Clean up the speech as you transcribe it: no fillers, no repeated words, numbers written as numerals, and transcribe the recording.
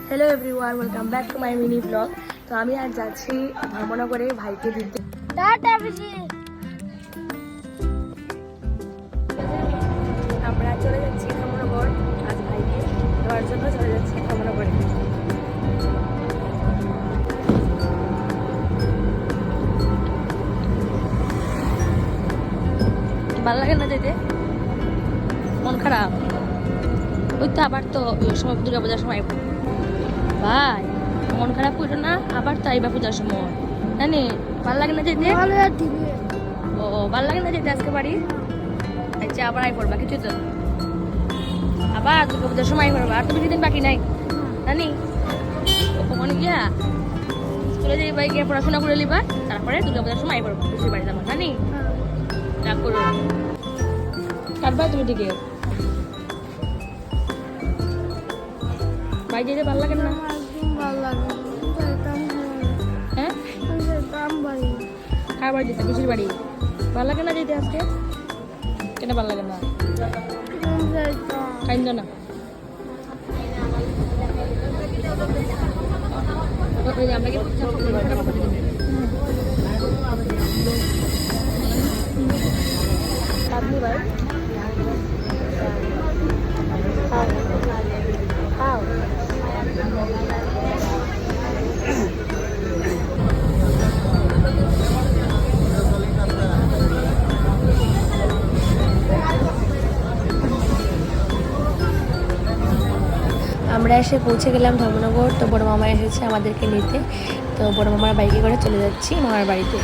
Hello everyone, welcome back to my mini blog. তো আমি আজ যাচ্ছি ধর্মনগরে ভাইকে দিতে। আমরা চলে যাচ্ছি ধর্মনগর, আজ ভাইকে দেওয়ার জন্য চলে যাচ্ছি ধর্মনগরে। ভালো লাগে না যেতে, মন খারাপ। ওই তো আবার তো সময় দুর্গা পূজার সময় ভাই মন খারাপ করো না, আবার তো আইবা পূজার সময় জানি। ভালো লাগে না যেতে? ও ভালো লাগে না যেতে আজকে বাড়ি? আচ্ছা আবার আই পড়বা কিছু তো, আবার দুর্গা পূজার সময় পড়বা। আর তো বেশি দিন বাকি নাই জানি। ওখানে গিয়া স্কুলে যাই গিয়া পড়াশোনা করে নিবা, তারপরে দুর্গা পূজার সময় পড়বো বেশি বাড়ি যাবো জানি। রাগ করো কাটবা তুমি দিকে। ভাই যেতে ভালো লাগে না? হ্যাঁ কার বাড়ি যেতে? পিসির বাড়ি। ভালো লাগে না যেতে আজকে? কেন ভালো লাগে না? কাইন্দ না। আমরা কি আপনি ভাই খাও। আমরা এসে পৌঁছে গেলাম ধর্মনগর। তো বড় মামা এসেছে আমাদেরকে নিতে। তো বড় মামার বাইকে করে চলে যাচ্ছি মামার বাড়িতে।